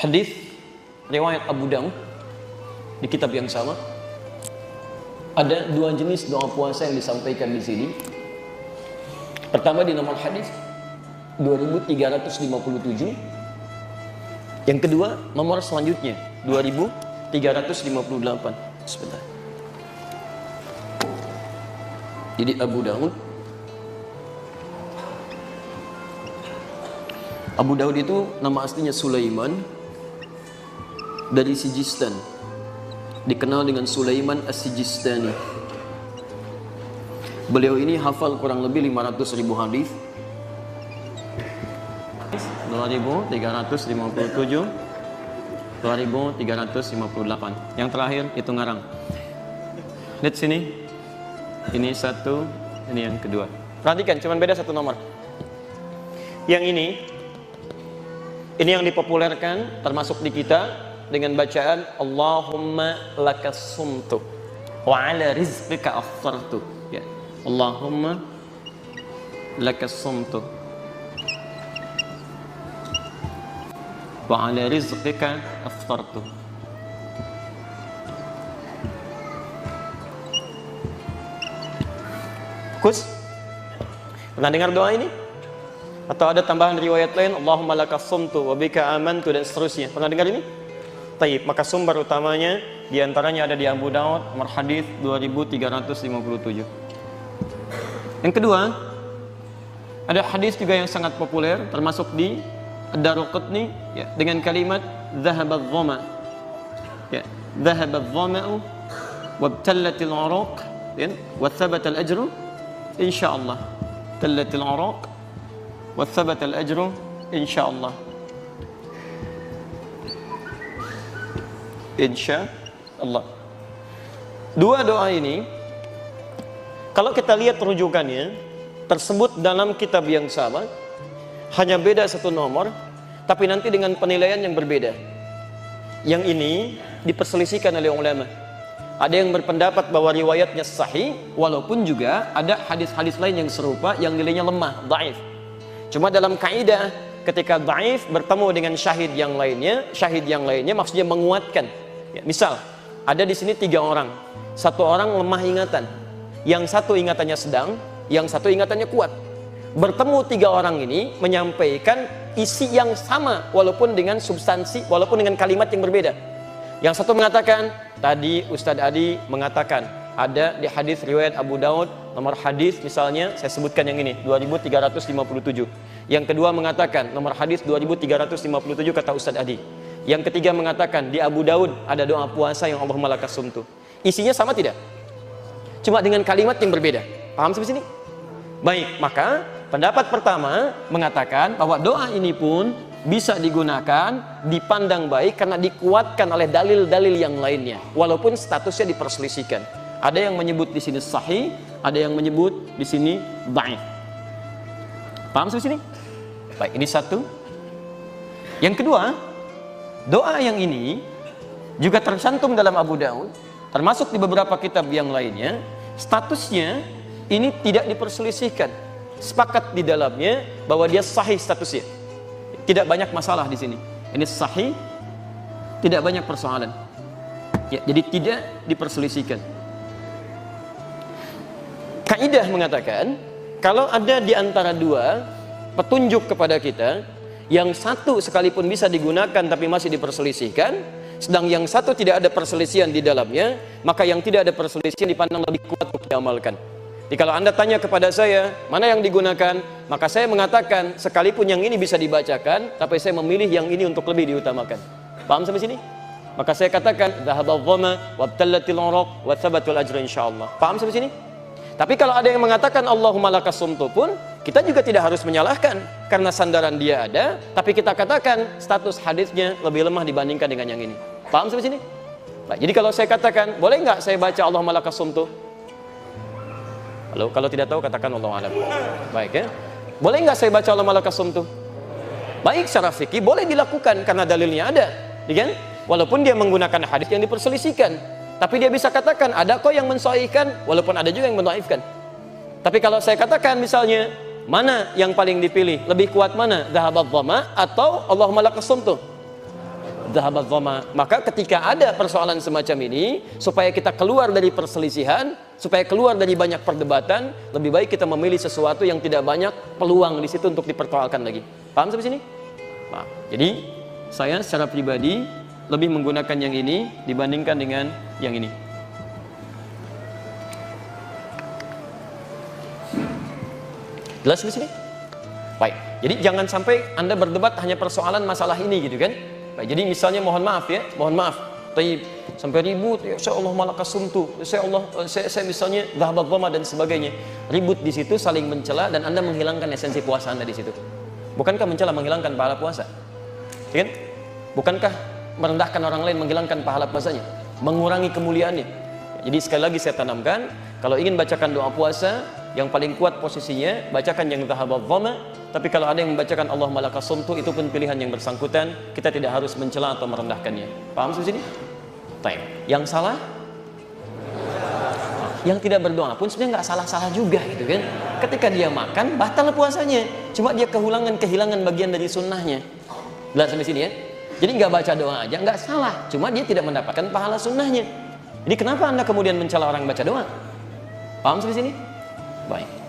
Hadis riwayat Abu Daud di kitab yang sama. Ada dua jenis doa puasa yang disampaikan di sini. Pertama di nomor hadis 2357. Yang kedua nomor selanjutnya 2358. Sebentar. Jadi Abu Daud itu nama aslinya Sulaiman dari Sijistan, dikenal dengan Sulaiman As-Sijistani. Beliau ini hafal kurang lebih 500.000 hadis. 2357, 2358. Yang terakhir itu ngarang. Lihat sini. Ini satu, ini yang kedua. Perhatikan, cuma beda satu nomor. Yang ini yang dipopulerkan termasuk di kita dengan bacaan Allahumma lakas sumtu wa ala rizqika aftartu. Ya. Allahumma lakas sumtu wa ala rizqika aftartu. Kus, pernah dengar doa ini? Atau ada tambahan riwayat lain, Allahumma lakas sumtu wa bika amantu, dan seterusnya. Pernah dengar ini? Taib, maka sumber utamanya diantaranya ada di Abu Daud, nomor hadis 2357. Yang kedua, ada hadis juga yang sangat populer, termasuk di Ad-Daraqutni, ya, dengan kalimat Dhahabadh dhama. Ya, Dhahabadh dhama'u wabtallatil uruq, wa thabatal ajru insyaallah. Tallatil uruq wa thabatal ajru insyaallah. Insyaallah. Dua doa ini kalau kita lihat rujukannya tersebut dalam kitab yang sama, hanya beda satu nomor, tapi nanti dengan penilaian yang berbeda. Yang ini diperselisihkan oleh ulama. Ada yang berpendapat bahwa riwayatnya sahih, walaupun juga ada hadis-hadis lain yang serupa yang nilainya lemah, dhaif. Cuma dalam kaidah ketika dhaif bertemu dengan syahid yang lainnya maksudnya menguatkan. Ya, misal ada di sini 3 orang, satu orang lemah ingatan, yang satu ingatannya sedang, yang satu ingatannya kuat. Bertemu 3 orang ini menyampaikan isi yang sama walaupun dengan substansi, walaupun dengan kalimat yang berbeda. Yang satu mengatakan, tadi Ustadz Adi mengatakan ada di hadis riwayat Abu Daud, nomor hadis misalnya saya sebutkan yang ini 2357. Yang kedua mengatakan nomor hadis 2357 kata Ustadz Adi. Yang ketiga mengatakan di Abu Daud ada doa puasa yang Allahumma lakas sumtu. Isinya sama tidak? Cuma dengan kalimat yang berbeda. Paham sampai sini? Baik, maka pendapat pertama mengatakan bahwa doa ini pun bisa digunakan, dipandang baik karena dikuatkan oleh dalil-dalil yang lainnya, walaupun statusnya diperselisihkan. Ada yang menyebut di sini sahih, ada yang menyebut di sini dhaif. Paham sampai sini? Baik, ini satu. Yang kedua, doa yang ini juga tercantum dalam Abu Daud, termasuk di beberapa kitab yang lainnya. Statusnya ini tidak diperselisihkan, sepakat di dalamnya bahwa dia sahih statusnya. Tidak banyak masalah di sini. Ini sahih, tidak banyak persoalan. Ya, jadi tidak diperselisihkan. Kaidah mengatakan, kalau ada di antara dua petunjuk kepada kita, yang satu sekalipun bisa digunakan tapi masih diperselisihkan, sedang yang satu tidak ada perselisihan di dalamnya, maka yang tidak ada perselisihan dipandang lebih kuat untuk diamalkan. Jadi kalau Anda tanya kepada saya, mana yang digunakan? Maka saya mengatakan, sekalipun yang ini bisa dibacakan, tapi saya memilih yang ini untuk lebih diutamakan. Paham sampai sini? Maka saya katakan, dhahabadh dhama wabtallatil uruq wa thabatul ajru insyaallah. Paham sampai sini? Tapi kalau ada yang mengatakan Allahumma lakas sumtu pun, kita juga tidak harus menyalahkan, karena sandaran dia ada, tapi kita katakan status hadisnya lebih lemah dibandingkan dengan yang ini. Paham sampai sini? Baik, jadi kalau saya katakan, boleh nggak saya baca Allahumma lakas sumtu? Kalau tidak tahu katakan Allahu a'lam. Baik ya. Boleh nggak saya baca Allahumma lakas sumtu? Baik, secara fikih boleh dilakukan karena dalilnya ada, ya kan? Walaupun dia menggunakan hadis yang diperselisihkan, tapi dia bisa katakan ada kok yang mensahihkan, walaupun ada juga yang mendhaifkan. Tapi kalau saya katakan misalnya, mana yang paling dipilih? Lebih kuat mana? Dhahabadh dhama atau Allahumma lakas sumtu? dhahabat dhama. Maka ketika ada persoalan semacam ini, supaya kita keluar dari perselisihan, supaya keluar dari banyak perdebatan, lebih baik kita memilih sesuatu yang tidak banyak peluang di situ untuk dipersoalkan lagi. Paham sampai sini? Nah, jadi saya secara pribadi lebih menggunakan yang ini dibandingkan dengan yang ini. Jelas di sini? Baik. Jadi jangan sampai Anda berdebat hanya persoalan masalah ini gitu kan? Baik, jadi misalnya mohon maaf ya, mohon maaf. Tapi sampai ribut, ya saya Allah malakasumtu, saya misalnya dhahabat dhama dan sebagainya. Ribut di situ, saling mencela dan Anda menghilangkan esensi puasa Anda di situ. Bukankah mencela menghilangkan pahala puasa? Ya kan? Bukankah merendahkan orang lain menghilangkan pahala puasanya? Mengurangi kemuliaannya. Jadi sekali lagi saya tanamkan, kalau ingin bacakan doa puasa, yang paling kuat posisinya bacakan yang dhahabat dhama. Tapi kalau ada yang membacakan Allah malakasumtu, itu pun pilihan yang bersangkutan. Kita tidak harus mencela atau merendahkannya. Paham di sini? Baik. Yang salah? Yang tidak berdoa pun sebenarnya nggak salah-salah juga gitu kan. Ketika dia makan, batal puasanya. Cuma dia kehilangan bagian dari sunnahnya. Lihat sampai sini ya. Jadi nggak baca doa aja nggak salah. Cuma dia tidak mendapatkan pahala sunnahnya. Jadi kenapa Anda kemudian mencela orang baca doa? Paham sampai sini? Baik.